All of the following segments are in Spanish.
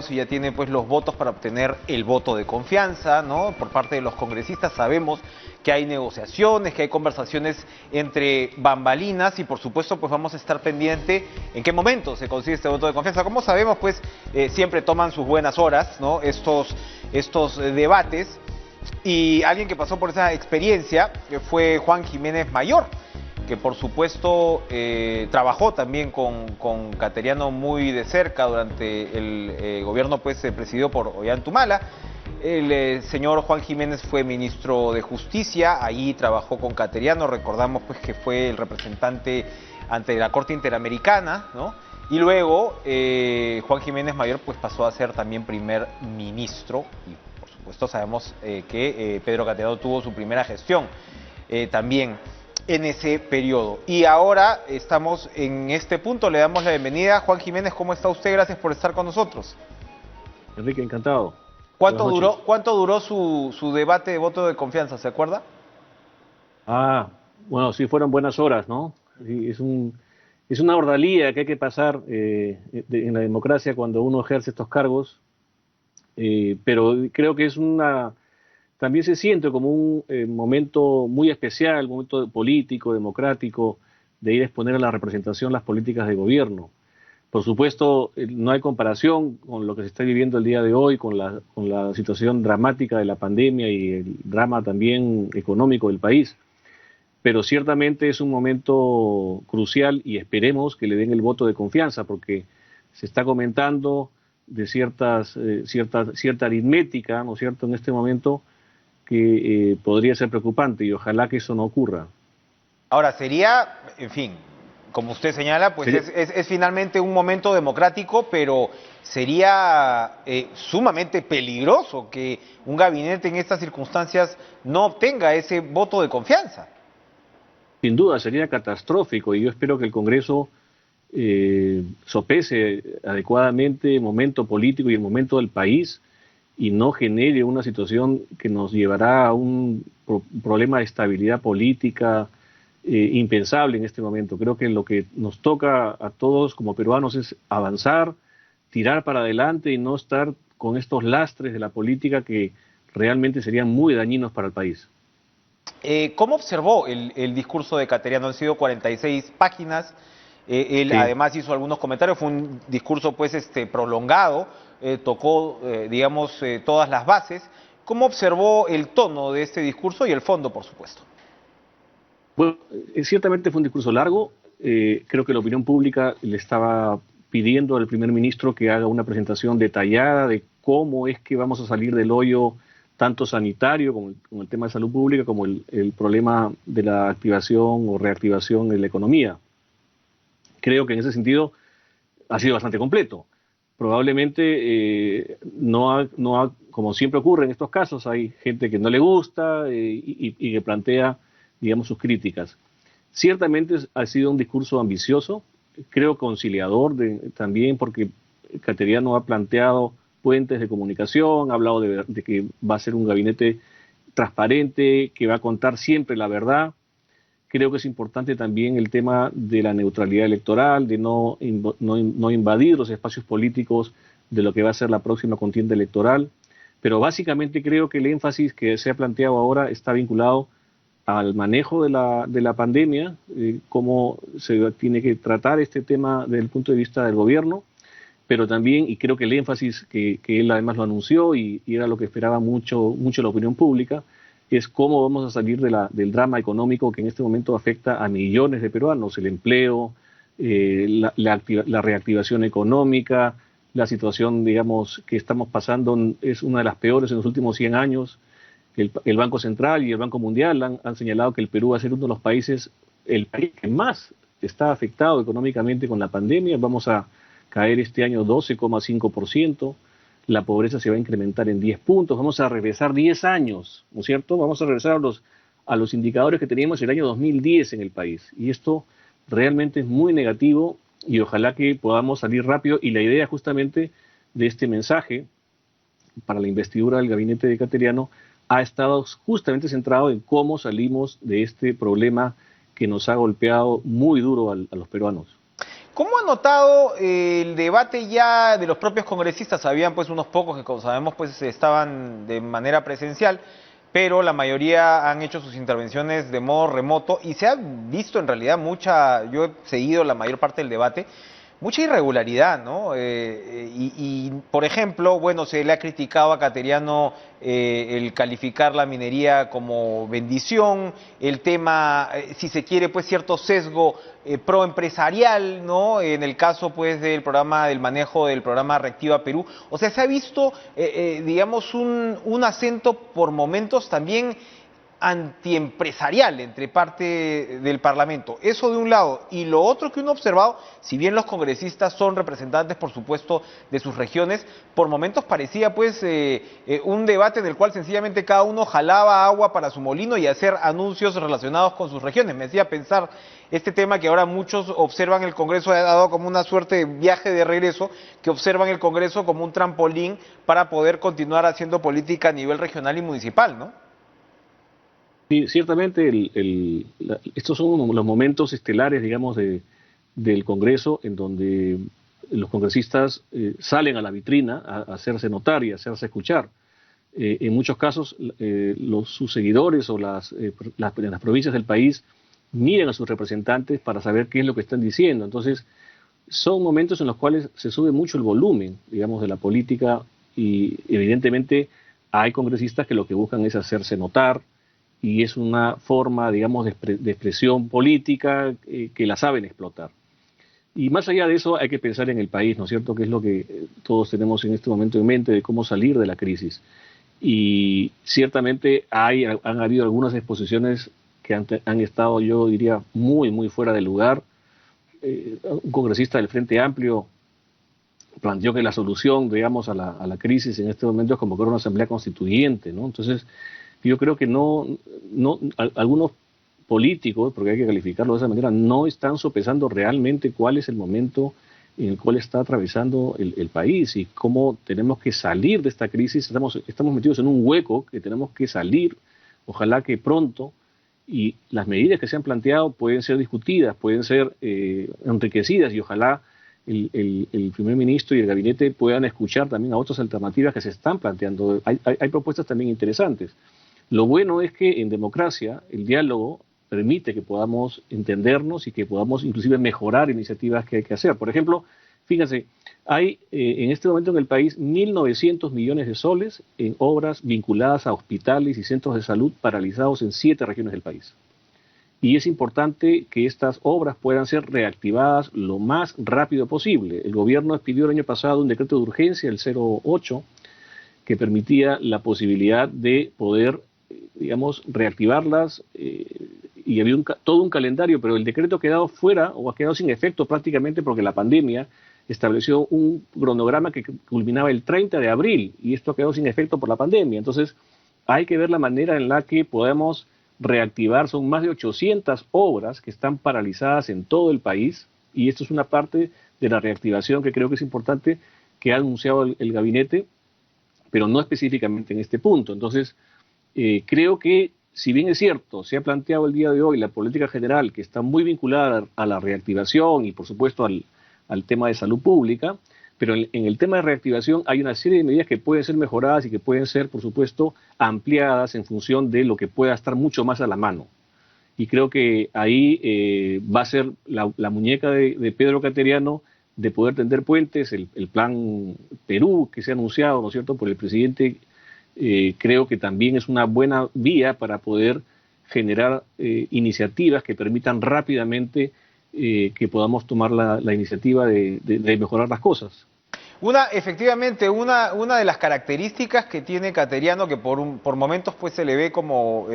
si ya tiene pues los votos para obtener el voto de confianza, ¿no? Por parte de los congresistas sabemos que hay negociaciones, que hay conversaciones entre bambalinas y por supuesto pues vamos a estar pendiente en qué momento se consigue este voto de confianza. Como sabemos pues siempre toman sus buenas horas, ¿no? Estos debates, y alguien que pasó por esa experiencia fue Juan Jiménez Mayor, que por supuesto trabajó también con Cateriano muy de cerca durante el gobierno pues presidido por Ollantumala. El señor Juan Jiménez fue ministro de Justicia, allí trabajó con Cateriano, recordamos pues que fue el representante ante la Corte Interamericana, ¿no? Y luego Juan Jiménez Mayor pues pasó a ser también primer ministro, y por supuesto sabemos que Pedro Cateriano tuvo su primera gestión también en ese periodo. Y ahora estamos en este punto, le damos la bienvenida. Juan Jiménez, ¿cómo está usted? Gracias por estar con nosotros. Enrique, encantado. Buenas noches. ¿Cuánto duró su debate de voto de confianza, se acuerda? Bueno, sí fueron buenas horas, ¿no? Sí, es una ordalía que hay que pasar en la democracia cuando uno ejerce estos cargos, pero creo que también se siente como un momento muy especial, un momento político, democrático, de ir a exponer a la representación las políticas de gobierno. Por supuesto, no hay comparación con lo que se está viviendo el día de hoy, con la situación dramática de la pandemia y el drama también económico del país, pero ciertamente es un momento crucial y esperemos que le den el voto de confianza, porque se está comentando de cierta aritmética, ¿no es cierto?, en este momento que podría ser preocupante y ojalá que eso no ocurra. Ahora, sería, en fin, como usted señala, pues es finalmente un momento democrático, pero sería sumamente peligroso que un gabinete en estas circunstancias no obtenga ese voto de confianza. Sin duda sería catastrófico y yo espero que el Congreso sopese adecuadamente el momento político y el momento del país y no genere una situación que nos llevará a un problema de estabilidad política impensable en este momento. Creo que lo que nos toca a todos como peruanos es avanzar, tirar para adelante y no estar con estos lastres de la política que realmente serían muy dañinos para el país. ¿Cómo observó el discurso de Cateriano? Han sido 46 páginas. Él Sí. además hizo algunos comentarios. Fue un discurso pues prolongado. Tocó, digamos, todas las bases. ¿Cómo observó el tono de este discurso y el fondo, por supuesto? Bueno, ciertamente fue un discurso largo. Creo que la opinión pública le estaba pidiendo al primer ministro que haga una presentación detallada de cómo es que vamos a salir del hoyo tanto sanitario como el tema de salud pública, como el problema de la activación o reactivación de la economía. Creo que en ese sentido ha sido bastante completo. Probablemente como siempre ocurre en estos casos, hay gente que no le gusta y que plantea, digamos, sus críticas. Ciertamente ha sido un discurso ambicioso, creo conciliador también, porque Cateriano ha planteado puentes de comunicación, ha hablado de que va a ser un gabinete transparente, que va a contar siempre la verdad. Creo que es importante también el tema de la neutralidad electoral, de no invadir los espacios políticos de lo que va a ser la próxima contienda electoral. Pero básicamente creo que el énfasis que se ha planteado ahora está vinculado al manejo de la pandemia, cómo se tiene que tratar este tema desde el punto de vista del gobierno, pero también, y creo que el énfasis que él además lo anunció y era lo que esperaba mucho la opinión pública, es cómo vamos a salir del drama económico que en este momento afecta a millones de peruanos, el empleo, la reactivación económica, la situación, digamos, que estamos pasando es una de las peores en los últimos 100 años. El Banco Central y el Banco Mundial han señalado que el Perú va a ser uno de los países, el país que más está afectado económicamente con la pandemia. Vamos a caer este año 12,5%. La pobreza se va a incrementar en 10 puntos, vamos a regresar 10 años, ¿no es cierto? Vamos a regresar a los indicadores que teníamos el año 2010 en el país. Y esto realmente es muy negativo y ojalá que podamos salir rápido. Y la idea justamente de este mensaje para la investidura del gabinete de Cateriano ha estado justamente centrado en cómo salimos de este problema que nos ha golpeado muy duro a los peruanos. ¿Cómo ha notado el debate ya de los propios congresistas? Habían pues unos pocos que, como sabemos, pues estaban de manera presencial, pero la mayoría han hecho sus intervenciones de modo remoto y se ha visto en realidad yo he seguido la mayor parte del debate, mucha irregularidad, ¿no? Por ejemplo, bueno, se le ha criticado a Cateriano el calificar la minería como bendición, el tema, si se quiere, pues cierto sesgo proempresarial, ¿no? En el caso, pues, del manejo del programa Reactiva Perú. O sea, se ha visto, digamos, un acento por momentos también antiempresarial entre parte del Parlamento. Eso de un lado. Y lo otro que uno ha observado, si bien los congresistas son representantes, por supuesto, de sus regiones, por momentos parecía pues un debate en el cual sencillamente cada uno jalaba agua para su molino y hacer anuncios relacionados con sus regiones. Me hacía pensar este tema que ahora muchos observan el Congreso, ha dado como una suerte de viaje de regreso, que observan el Congreso como un trampolín para poder continuar haciendo política a nivel regional y municipal, ¿no? Sí, ciertamente estos son los momentos estelares, digamos, del Congreso, en donde los congresistas salen a la vitrina a hacerse notar y a hacerse escuchar. En muchos casos, sus seguidores o en las provincias del país miran a sus representantes para saber qué es lo que están diciendo. Entonces, son momentos en los cuales se sube mucho el volumen, digamos, de la política y evidentemente hay congresistas que lo que buscan es hacerse notar, y es una forma, digamos, de expresión política que la saben explotar. Y más allá de eso hay que pensar en el país, ¿no es cierto?, que es lo que todos tenemos en este momento en mente de cómo salir de la crisis. Y ciertamente han habido algunas exposiciones que han estado, yo diría, muy, muy fuera de lugar. Un congresista del Frente Amplio planteó que la solución, digamos, a la crisis en este momento es convocar una asamblea constituyente, ¿no? Entonces, yo creo que algunos políticos, porque hay que calificarlo de esa manera, no están sopesando realmente cuál es el momento en el cual está atravesando el país y cómo tenemos que salir de esta crisis. Estamos metidos en un hueco que tenemos que salir, ojalá que pronto, y las medidas que se han planteado pueden ser discutidas, pueden ser enriquecidas y ojalá el primer ministro y el gabinete puedan escuchar también a otras alternativas que se están planteando. Hay propuestas también interesantes. Lo bueno es que en democracia el diálogo permite que podamos entendernos y que podamos inclusive mejorar iniciativas que hay que hacer. Por ejemplo, fíjense, hay en este momento en el país 1.900 millones de soles en obras vinculadas a hospitales y centros de salud paralizados en 7 regiones del país. Y es importante que estas obras puedan ser reactivadas lo más rápido posible. El gobierno pidió el año pasado un decreto de urgencia, el 08, que permitía la posibilidad de poder, digamos, reactivarlas y había todo un calendario, pero el decreto ha quedado fuera o ha quedado sin efecto prácticamente porque la pandemia estableció un cronograma que culminaba el 30 de abril y esto ha quedado sin efecto por la pandemia. Entonces hay que ver la manera en la que podemos reactivar. Son más de 800 obras que están paralizadas en todo el país y esto es una parte de la reactivación que creo que es importante que ha anunciado el gabinete, pero no específicamente en este punto. Entonces, creo que, si bien es cierto, se ha planteado el día de hoy la política general que está muy vinculada a la reactivación y, por supuesto, al tema de salud pública, pero en el tema de reactivación hay una serie de medidas que pueden ser mejoradas y que pueden ser, por supuesto, ampliadas en función de lo que pueda estar mucho más a la mano. Y creo que ahí va a ser la muñeca de Pedro Cateriano de poder tender puentes, el plan Perú que se ha anunciado, ¿no es cierto?, por el presidente. Creo que también es una buena vía para poder generar iniciativas que permitan rápidamente que podamos tomar la iniciativa de mejorar las cosas. Efectivamente, una de las características que tiene Cateriano, que por momentos pues se le ve como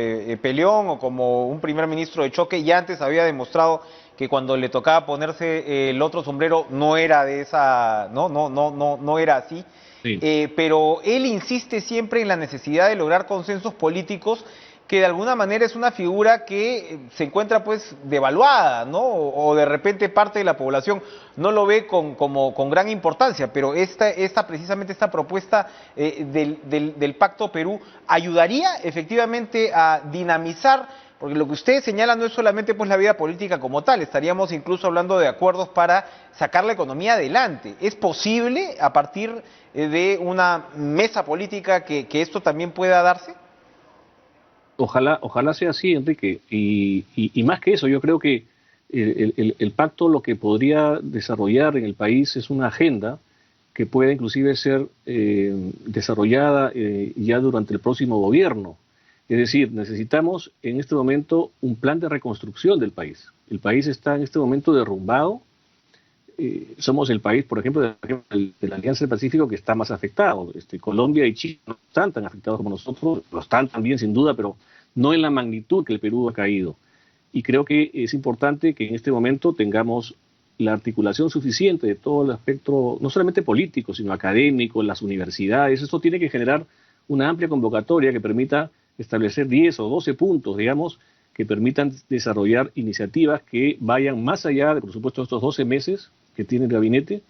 peleón o como un primer ministro de choque, ya antes había demostrado que cuando le tocaba ponerse el otro sombrero no era de esa, no era así. Sí. Pero él insiste siempre en la necesidad de lograr consensos políticos, que de alguna manera es una figura que se encuentra pues devaluada, ¿no? O de repente parte de la población no lo ve con gran importancia, pero precisamente esta propuesta del Pacto Perú ayudaría efectivamente a dinamizar. Porque lo que ustedes señalan no es solamente pues la vida política como tal, estaríamos incluso hablando de acuerdos para sacar la economía adelante. ¿Es posible a partir de una mesa política que esto también pueda darse? Ojalá sea así, Enrique. Y más que eso, yo creo que el pacto lo que podría desarrollar en el país es una agenda que pueda inclusive ser desarrollada ya durante el próximo gobierno. Es decir, necesitamos en este momento un plan de reconstrucción del país. El país está en este momento derrumbado. Somos el país, por ejemplo, de la Alianza del Pacífico que está más afectado. Colombia y Chile no están tan afectados como nosotros, lo están también sin duda, pero no en la magnitud que el Perú ha caído. Y creo que es importante que en este momento tengamos la articulación suficiente de todo el aspecto, no solamente político, sino académico, las universidades. Esto tiene que generar una amplia convocatoria que permita establecer 10 o 12 puntos, digamos, que permitan desarrollar iniciativas que vayan más allá de, por supuesto, estos 12 meses que tiene el gabinete,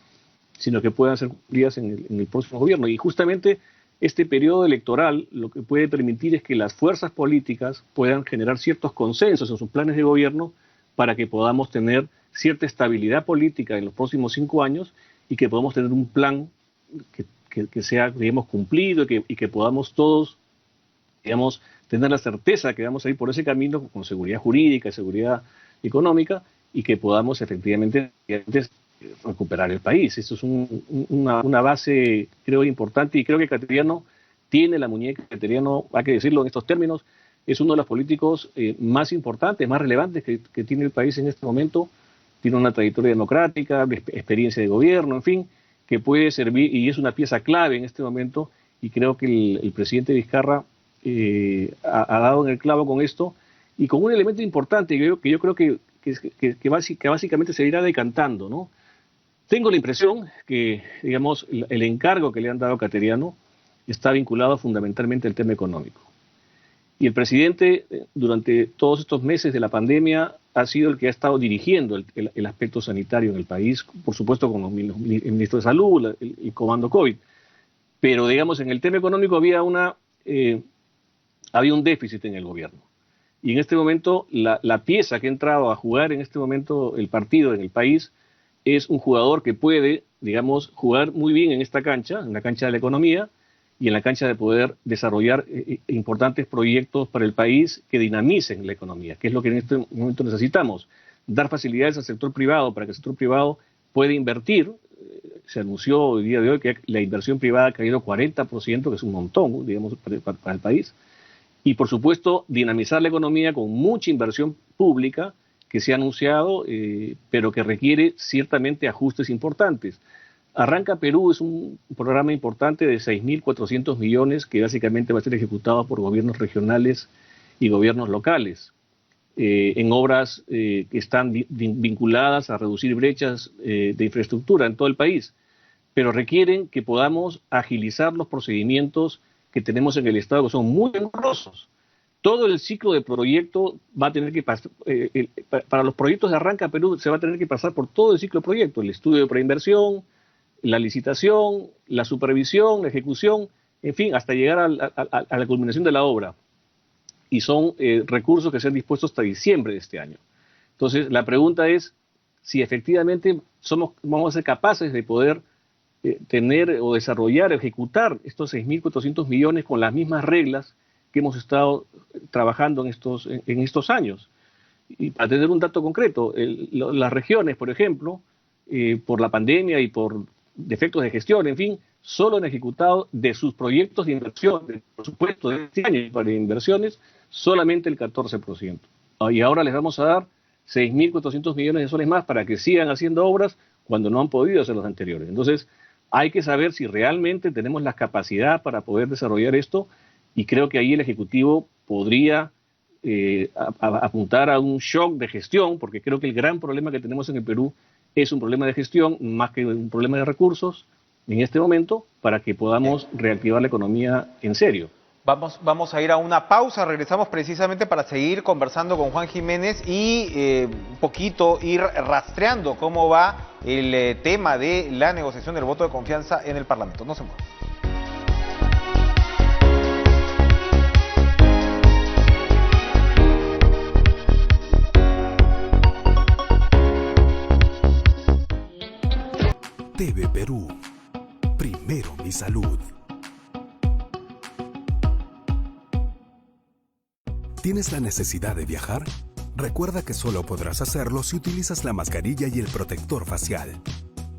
sino que puedan ser cumplidas en el próximo gobierno. Y justamente este periodo electoral lo que puede permitir es que las fuerzas políticas puedan generar ciertos consensos en sus planes de gobierno para que podamos tener cierta estabilidad política en los próximos 5 años y que podamos tener un plan que sea, digamos, cumplido y que podamos todos, digamos, tener la certeza que vamos a ir por ese camino con seguridad jurídica, seguridad económica y que podamos efectivamente recuperar el país. Esto es una base, creo, importante y creo que Cateriano tiene la muñeca. Cateriano, hay que decirlo en estos términos, es uno de los políticos más importantes, más relevantes que tiene el país en este momento. Tiene una trayectoria democrática, experiencia de gobierno, en fin, que puede servir y es una pieza clave en este momento y creo que el presidente Vizcarra ha dado en el clavo con esto y con un elemento importante que yo creo que básicamente se irá decantando, ¿no? Tengo la impresión que, digamos, el encargo que le han dado a Cateriano está vinculado fundamentalmente al tema económico. Y el presidente, durante todos estos meses de la pandemia, ha sido el que ha estado dirigiendo el aspecto sanitario en el país, por supuesto con el ministro de Salud, el comando COVID. Pero, digamos, en el tema económico había un déficit en el gobierno. Y en este momento, la pieza que ha entrado a jugar en este momento el partido en el país es un jugador que puede, digamos, jugar muy bien en esta cancha, en la cancha de la economía y en la cancha de poder desarrollar importantes proyectos para el país que dinamicen la economía, que es lo que en este momento necesitamos. Dar facilidades al sector privado para que el sector privado pueda invertir. Se anunció el día de hoy que la inversión privada ha caído 40%, que es un montón, digamos, para el país. Y, por supuesto, dinamizar la economía con mucha inversión pública que se ha anunciado, pero que requiere ciertamente ajustes importantes. Arranca Perú es un programa importante de 6.400 millones que básicamente va a ser ejecutado por gobiernos regionales y gobiernos locales en obras que están vinculadas a reducir brechas de infraestructura en todo el país, pero requieren que podamos agilizar los procedimientos que tenemos en el Estado, que son muy engorrosos. Todo el ciclo de proyecto va a tener que pasar, para los proyectos de Arranca Perú se va a tener que pasar por todo el ciclo de proyecto, el estudio de preinversión, la licitación, la supervisión, la ejecución, en fin, hasta llegar a la culminación de la obra. Y son recursos que se han dispuesto hasta diciembre de este año. Entonces, la pregunta es si efectivamente vamos a ser capaces de poder tener o desarrollar, ejecutar estos 6.400 millones con las mismas reglas que hemos estado trabajando en estos años. Y para tener un dato concreto, las regiones, por ejemplo, por la pandemia y por defectos de gestión, en fin, solo han ejecutado de sus proyectos de inversión, de presupuesto de este año para inversiones, solamente el 14%. Y ahora les vamos a dar 6.400 millones de soles más para que sigan haciendo obras cuando no han podido hacer los anteriores. Entonces, hay que saber si realmente tenemos la capacidad para poder desarrollar esto y creo que ahí el Ejecutivo podría apuntar a un shock de gestión, porque creo que el gran problema que tenemos en el Perú es un problema de gestión más que un problema de recursos en este momento para que podamos reactivar la economía en serio. Vamos a ir a una pausa, regresamos precisamente para seguir conversando con Juan Jiménez y un poquito ir rastreando cómo va el tema de la negociación del voto de confianza en el Parlamento. No se muevan. TV Perú. Primero mi salud. ¿Tienes la necesidad de viajar? Recuerda que solo podrás hacerlo si utilizas la mascarilla y el protector facial.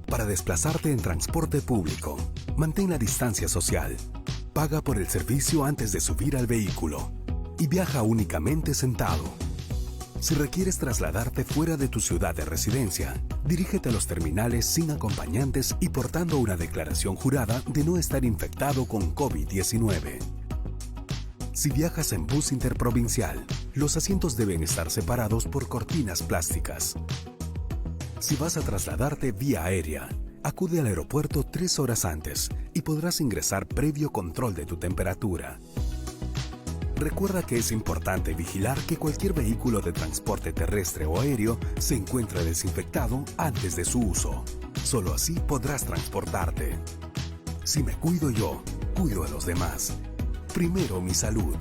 Para desplazarte en transporte público, mantén la distancia social. Paga por el servicio antes de subir al vehículo. Y viaja únicamente sentado. Si requieres trasladarte fuera de tu ciudad de residencia, dirígete a los terminales sin acompañantes y portando una declaración jurada de no estar infectado con COVID-19. Si viajas en bus interprovincial, los asientos deben estar separados por cortinas plásticas. Si vas a trasladarte vía aérea, acude al aeropuerto 3 horas antes y podrás ingresar previo control de tu temperatura. Recuerda que es importante vigilar que cualquier vehículo de transporte terrestre o aéreo se encuentre desinfectado antes de su uso. Solo así podrás transportarte. Si me cuido yo, cuido a los demás. Primero mi salud.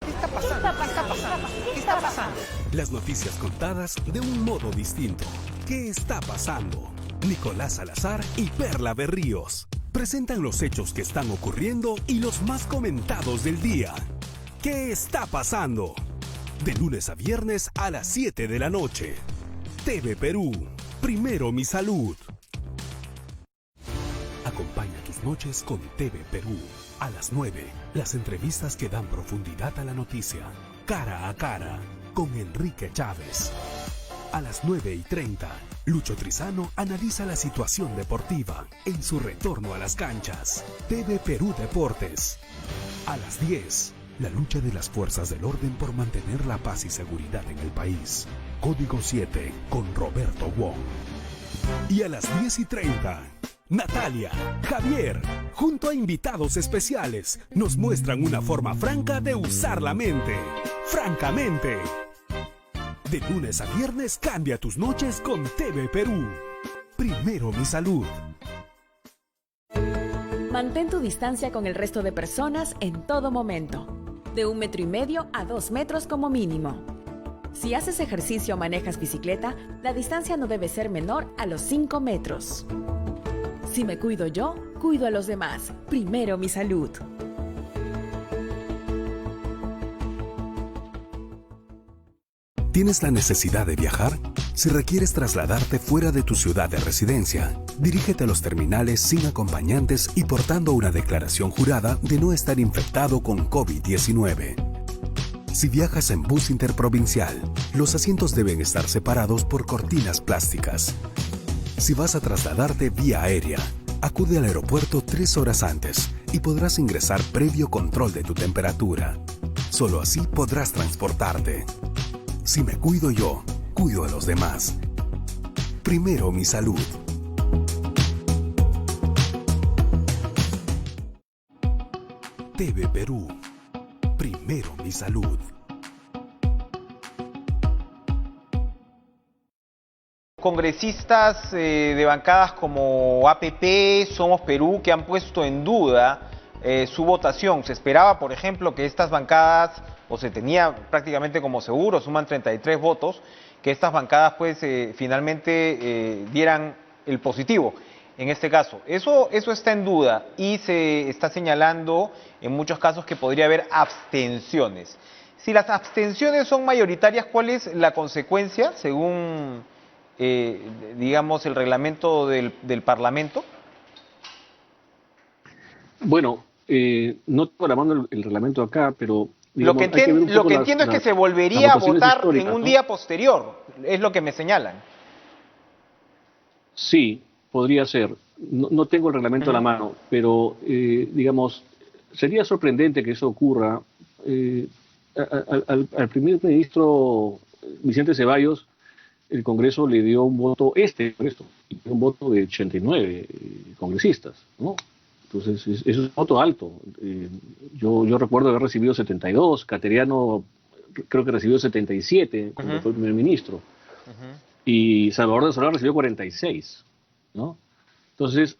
¿Qué está pasando? ¿Qué está pasando? ¿Qué está pasando? Las noticias contadas de un modo distinto. ¿Qué está pasando? Nicolás Salazar y Perla Berríos presentan los hechos que están ocurriendo y los más comentados del día. ¿Qué está pasando? De lunes a viernes a las 7 de la noche. TV Perú. Primero mi salud. Acompaña tus noches con TV Perú. A las 9, las entrevistas que dan profundidad a la noticia. Cara a cara, con Enrique Chávez. A las 9:30, Lucho Trizano analiza la situación deportiva en su retorno a las canchas. TV Perú Deportes. A las 10, la lucha de las fuerzas del orden por mantener la paz y seguridad en el país. Código 7 con Roberto Wong. Y a las 10:30, Natalia, Javier, junto a invitados especiales, nos muestran una forma franca de usar la mente. Francamente. De lunes a viernes cambia tus noches con TV Perú. Primero mi salud. Mantén tu distancia con el resto de personas en todo momento. De 1,5 metros a 2 metros como mínimo. Si haces ejercicio o manejas bicicleta, la distancia no debe ser menor a los 5 metros. Si me cuido yo, cuido a los demás. Primero mi salud. ¿Tienes la necesidad de viajar? Si requieres trasladarte fuera de tu ciudad de residencia, dirígete a los terminales sin acompañantes y portando una declaración jurada de no estar infectado con COVID-19. Si viajas en bus interprovincial, los asientos deben estar separados por cortinas plásticas. Si vas a trasladarte vía aérea, acude al aeropuerto 3 horas antes y podrás ingresar previo control de tu temperatura. Solo así podrás transportarte. Si me cuido yo, cuido a los demás. Primero mi salud. TV Perú. Primero mi salud. Congresistas de bancadas como APP, Somos Perú, que han puesto en duda su votación. Se esperaba, por ejemplo, que estas bancadas, o se tenía prácticamente como seguro, suman 33 votos, que estas bancadas pues finalmente dieran el positivo. En este caso, eso está en duda y se está señalando en muchos casos que podría haber abstenciones. Si las abstenciones son mayoritarias, ¿cuál es la consecuencia según, digamos, el reglamento del Parlamento? Bueno, no tengo la mano el reglamento acá, pero... Digamos, lo que entiendo es que se volvería a votar en un día posterior, es lo que me señalan. Sí, podría ser. No tengo el reglamento a la mano, pero, digamos, sería sorprendente que eso ocurra. Al primer ministro Vicente Ceballos, el Congreso le dio un voto, un voto de 89 congresistas, ¿no? Entonces, eso es un voto alto. Yo recuerdo haber recibido 72, Cateriano creo que recibió 77 cuando fue primer ministro, y Salvador de Solar recibió 46, ¿no? Entonces,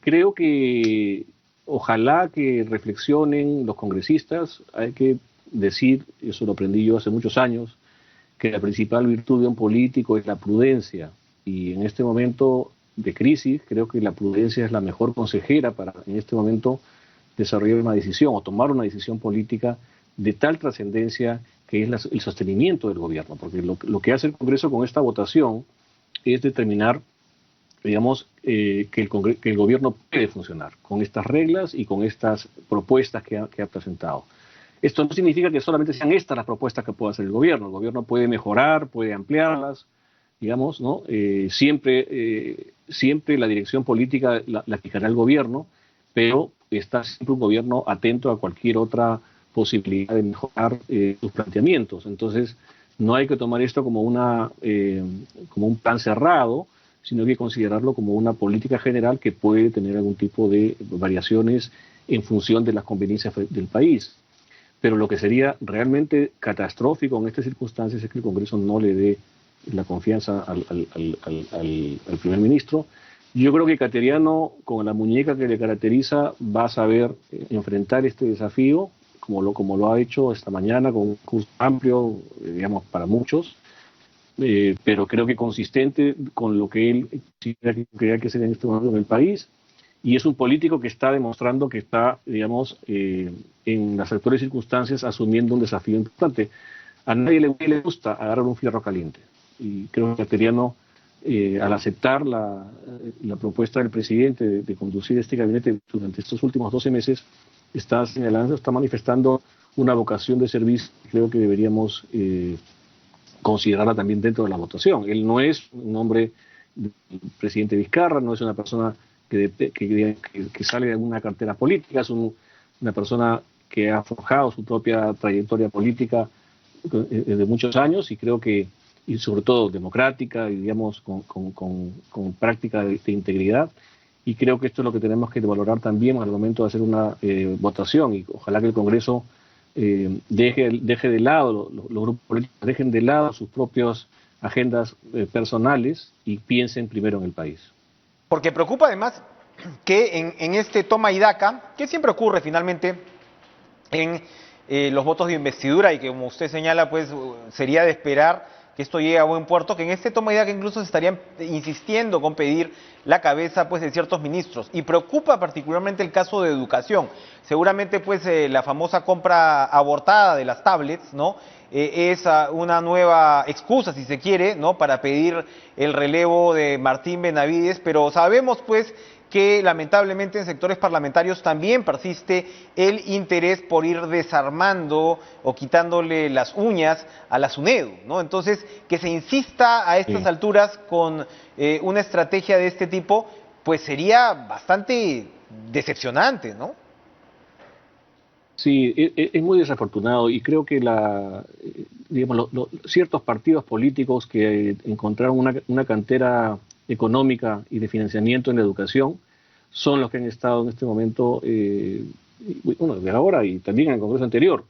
creo que ojalá que reflexionen los congresistas. Hay que decir, eso lo aprendí yo hace muchos años, que la principal virtud de un político es la prudencia, y en este momento de crisis creo que la prudencia es la mejor consejera para en este momento desarrollar una decisión o tomar una decisión política de tal trascendencia que es el sostenimiento del gobierno, porque lo que hace el Congreso con esta votación es determinar, digamos, que el gobierno puede funcionar con estas reglas y con estas propuestas que ha presentado. Esto no significa que solamente sean estas las propuestas que pueda hacer el gobierno puede mejorar, puede ampliarlas, digamos, ¿no? Siempre la dirección política la fijará el gobierno, pero está siempre un gobierno atento a cualquier otra posibilidad de mejorar sus planteamientos. Entonces, no hay que tomar esto como un plan cerrado, sino que considerarlo como una política general que puede tener algún tipo de variaciones en función de las conveniencias del país. Pero lo que sería realmente catastrófico en estas circunstancias es que el Congreso no le dé la confianza al primer ministro. Yo creo que Cateriano, con la muñeca que le caracteriza, va a saber enfrentar este desafío, como lo ha hecho esta mañana, con un curso amplio, digamos, para muchos, pero creo que consistente con lo que él quería que sea en este momento en el país, y es un político que está demostrando que está, digamos, en las actuales circunstancias asumiendo un desafío importante. A nadie le gusta agarrar un fierro caliente, y creo que Cateriano, al aceptar la propuesta del presidente de conducir este gabinete durante estos últimos 12 meses, está manifestando una vocación de servicio. Creo que deberíamos considerarla también dentro de la votación. Él no es un hombre del presidente Vizcarra, no es una persona que sale de alguna cartera política, es una persona que ha forjado su propia trayectoria política de muchos años, y creo que, y sobre todo democrática, y digamos con práctica de integridad, y creo que esto es lo que tenemos que valorar también al momento de hacer una votación, y ojalá que el Congreso deje de lado, los grupos políticos dejen de lado sus propias agendas personales y piensen primero en el país. Porque preocupa además que en este toma y daca, que siempre ocurre finalmente en los votos de investidura, y que como usted señala, pues sería de esperar que esto llegue a buen puerto, que en este toma y daca incluso se estarían insistiendo con pedir la cabeza, pues, de ciertos ministros. Y preocupa particularmente el caso de educación. Seguramente, pues, la famosa compra abortada de las tablets, ¿no? Es una nueva excusa, si se quiere, ¿no?, para pedir el relevo de Martín Benavides, pero sabemos, pues, que lamentablemente en sectores parlamentarios también persiste el interés por ir desarmando o quitándole las uñas a la SUNEDU, ¿no? Entonces, que se insista a estas alturas con una estrategia de este tipo, pues sería bastante decepcionante, ¿no? Sí, es muy desafortunado, y creo que ciertos partidos políticos que encontraron una cantera económica y de financiamiento en la educación son los que han estado en este momento, de ahora y también en el Congreso anterior,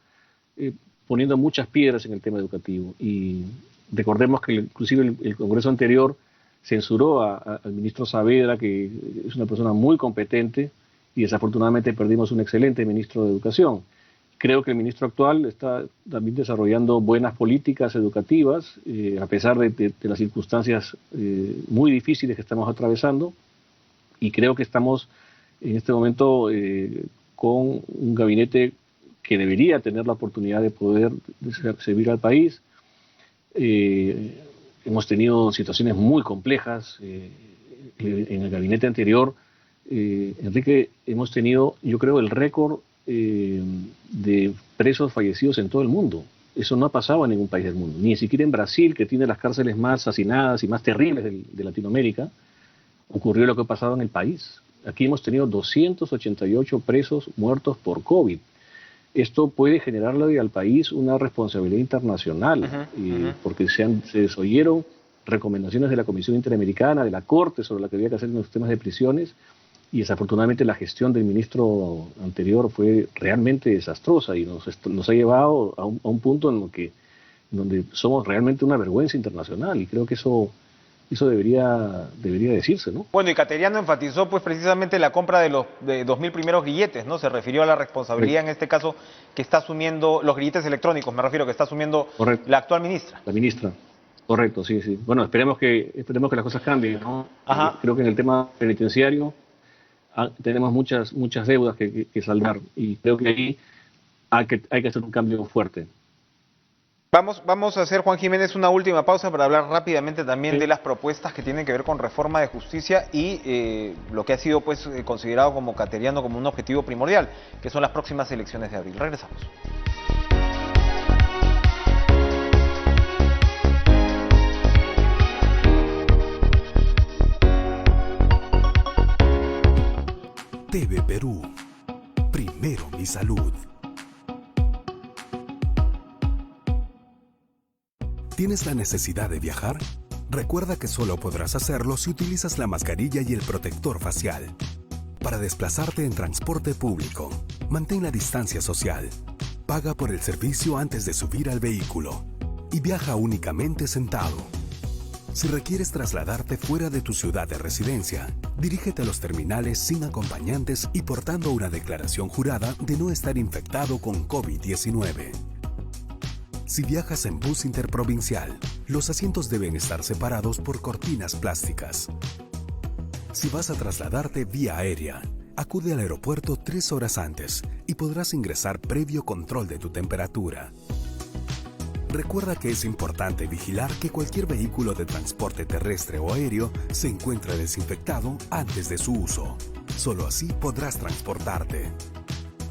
poniendo muchas piedras en el tema educativo. Y recordemos que inclusive el Congreso anterior censuró al ministro Saavedra, que es una persona muy competente, y desafortunadamente perdimos un excelente ministro de Educación. Creo que el ministro actual está también desarrollando buenas políticas educativas, a pesar de las circunstancias muy difíciles que estamos atravesando, y creo que estamos en este momento con un gabinete que debería tener la oportunidad de poder servir al país. Hemos tenido situaciones muy complejas. En el gabinete anterior, Enrique, hemos tenido, yo creo, el récord de presos fallecidos en todo el mundo. Eso no ha pasado en ningún país del mundo, ni siquiera en Brasil, que tiene las cárceles más hacinadas y más terribles de Latinoamérica, ocurrió lo que ha pasado en el país. Aquí hemos tenido 288 presos muertos por COVID. Esto puede generarle al país una responsabilidad internacional, porque se desoyeron recomendaciones de la Comisión Interamericana, de la Corte, sobre lo que había que hacer en los temas de prisiones, y desafortunadamente la gestión del ministro anterior fue realmente desastrosa, y nos ha llevado a un punto en donde somos realmente una vergüenza internacional, y creo que eso Eso debería decirse, ¿no? Bueno, y Cateriano enfatizó pues precisamente la compra de los 2.000 primeros grilletes, ¿no? Se refirió a la responsabilidad en este caso que está asumiendo, los grilletes electrónicos, me refiero, que está asumiendo Correcto. la actual ministra. La ministra. Correcto, sí, sí. Bueno, esperemos que las cosas cambien, ¿no? Ajá. Creo que en el tema penitenciario tenemos muchas deudas que saldar y creo que ahí hay que hacer un cambio fuerte. Vamos a hacer, Juan Jiménez, una última pausa para hablar rápidamente también Sí. de las propuestas que tienen que ver con reforma de justicia y lo que ha sido pues considerado como Cateriano como un objetivo primordial, que son las próximas elecciones de abril. Regresamos. TV Perú. Primero mi salud. ¿Tienes la necesidad de viajar? Recuerda que solo podrás hacerlo si utilizas la mascarilla y el protector facial. Para desplazarte en transporte público, mantén la distancia social. Paga por el servicio antes de subir al vehículo. Y viaja únicamente sentado. Si requieres trasladarte fuera de tu ciudad de residencia, dirígete a los terminales sin acompañantes y portando una declaración jurada de no estar infectado con COVID-19. Si viajas en bus interprovincial, los asientos deben estar separados por cortinas plásticas. Si vas a trasladarte vía aérea, acude al aeropuerto 3 horas antes y podrás ingresar previo control de tu temperatura. Recuerda que es importante vigilar que cualquier vehículo de transporte terrestre o aéreo se encuentre desinfectado antes de su uso. Solo así podrás transportarte.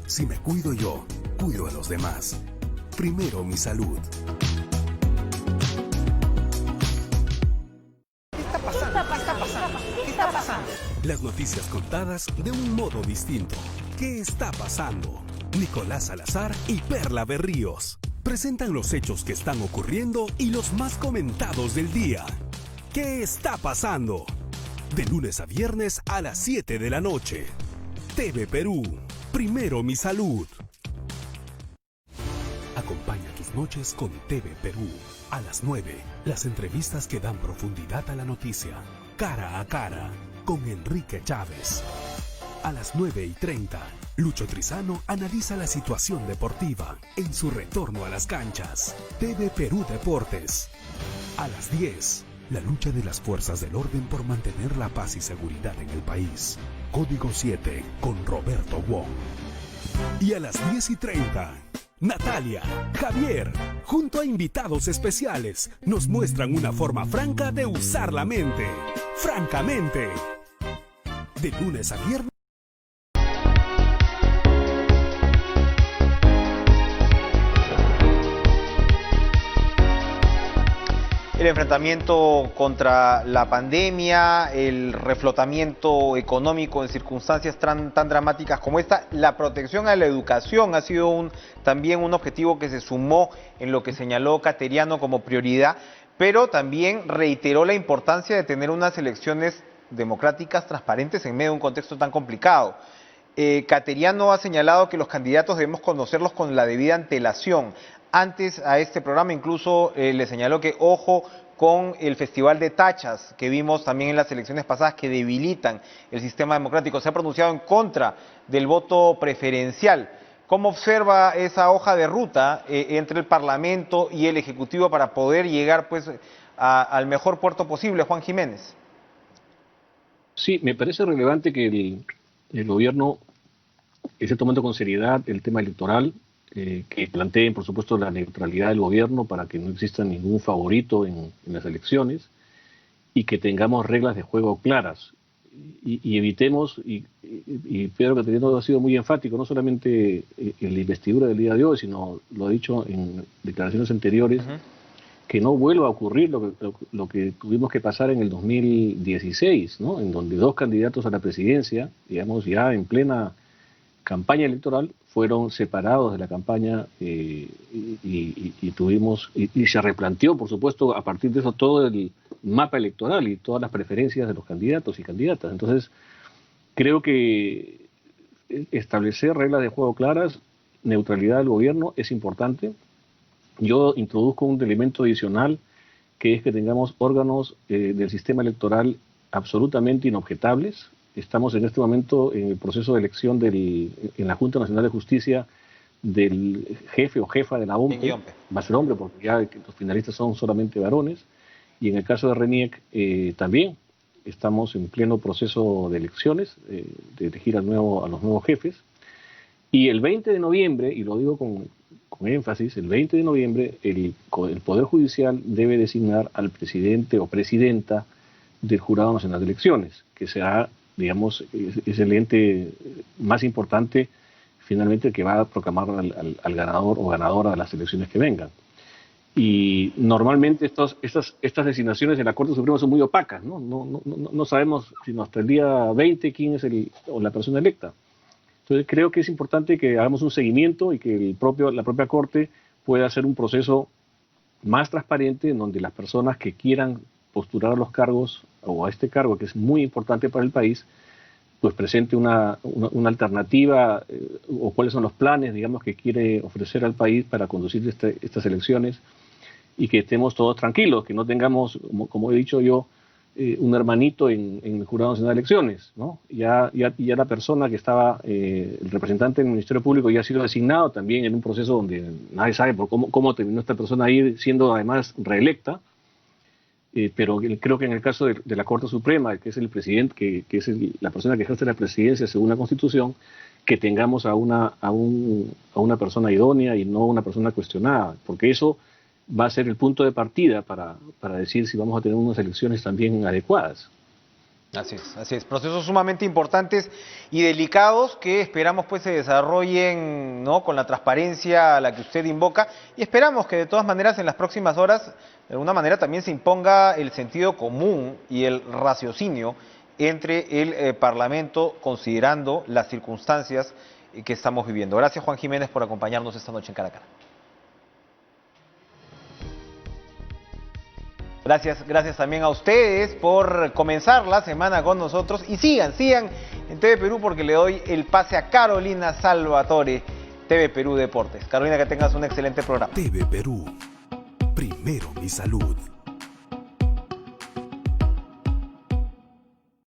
Si me cuido yo, cuido a los demás. Primero mi salud. ¿Qué está pasando? ¿Qué está pasando? ¿Qué está pasando? Las noticias contadas de un modo distinto. ¿Qué está pasando? Nicolás Salazar y Perla Berríos presentan los hechos que están ocurriendo y los más comentados del día. ¿Qué está pasando? De lunes a viernes a las 7 de la noche. TV Perú. Primero mi salud. Acompaña tus noches con TV Perú. A las 9, las entrevistas que dan profundidad a la noticia. Cara a cara, con Enrique Chávez. A las 9:30, Lucho Trizano analiza la situación deportiva en su retorno a las canchas. TV Perú Deportes. A las 10, la lucha de las fuerzas del orden por mantener la paz y seguridad en el país. Código 7 con Roberto Wong. Y a las 10:30, Natalia, Javier, junto a invitados especiales, nos muestran una forma franca de usar la mente. Francamente. De lunes a viernes. El enfrentamiento contra la pandemia, el reflotamiento económico en circunstancias tan dramáticas como esta, la protección a la educación ha sido también un objetivo que se sumó en lo que señaló Cateriano como prioridad, pero también reiteró la importancia de tener unas elecciones democráticas transparentes en medio de un contexto tan complicado. Cateriano ha señalado que los candidatos debemos conocerlos con la debida antelación. Antes a este programa incluso le señaló que ojo con el Festival de Tachas que vimos también en las elecciones pasadas que debilitan el sistema democrático. Se ha pronunciado en contra del voto preferencial. ¿Cómo observa esa hoja de ruta entre el Parlamento y el Ejecutivo para poder llegar pues al mejor puerto posible, Juan Jiménez? Sí, me parece relevante que el gobierno esté tomando con seriedad el tema electoral, que planteen, por supuesto, la neutralidad del gobierno para que no exista ningún favorito en las elecciones y que tengamos reglas de juego claras y evitemos, y Pedro Cateriano ha sido muy enfático, no solamente en la investidura del día de hoy, sino lo ha dicho en declaraciones anteriores, que no vuelva a ocurrir lo que tuvimos que pasar en el 2016, ¿no? En donde dos candidatos a la presidencia, digamos, ya en plena campaña electoral, fueron separados de la campaña y se replanteó, por supuesto, a partir de eso todo el mapa electoral y todas las preferencias de los candidatos y candidatas. Entonces, creo que establecer reglas de juego claras, neutralidad del gobierno es importante. Yo introduzco un elemento adicional que es que tengamos órganos del sistema electoral absolutamente inobjetables. Estamos en este momento en el proceso de elección en la Junta Nacional de Justicia del jefe o jefa de la OMPE. Va a ser hombre porque ya los finalistas son solamente varones. Y en el caso de RENIEC también estamos en pleno proceso de elecciones, de elegir a los nuevos jefes. Y el 20 de noviembre, y lo digo con énfasis, el 20 de noviembre el Poder Judicial debe designar al presidente o presidenta del Jurado Nacional de Elecciones, que será, digamos, es el ente más importante finalmente que va a proclamar al ganador o ganadora de las elecciones que vengan. Y normalmente estas designaciones en la Corte Suprema son muy opacas, ¿no? No sabemos sino hasta el día 20 quién es la persona electa. Entonces creo que es importante que hagamos un seguimiento y que la propia Corte pueda hacer un proceso más transparente en donde las personas que quieran postular a los cargos o a este cargo que es muy importante para el país, pues presente una alternativa o cuáles son los planes, digamos, que quiere ofrecer al país para conducir estas elecciones y que estemos todos tranquilos, que no tengamos, como he dicho yo, un hermanito en el Jurado Nacional de Elecciones, ¿no? Ya la persona que estaba, el representante del Ministerio Público ya ha sido designado también en un proceso donde nadie sabe cómo terminó esta persona ahí siendo además reelecta, pero creo que en el caso de la Corte Suprema, que es el presidente, que es la persona que ejerce la presidencia según la Constitución, que tengamos a una persona idónea y no una persona cuestionada, porque eso va a ser el punto de partida para decir si vamos a tener unas elecciones también adecuadas. Así es. Procesos sumamente importantes y delicados que esperamos pues se desarrollen, ¿no?, con la transparencia a la que usted invoca, y esperamos que de todas maneras en las próximas horas de alguna manera también se imponga el sentido común y el raciocinio entre el Parlamento, considerando las circunstancias que estamos viviendo. Gracias, Juan Jiménez, por acompañarnos esta noche en Cara a Cara. Gracias también a ustedes por comenzar la semana con nosotros y sigan en TV Perú porque le doy el pase a Carolina Salvatore, TV Perú Deportes. Carolina, que tengas un excelente programa. TV Perú, primero mi salud.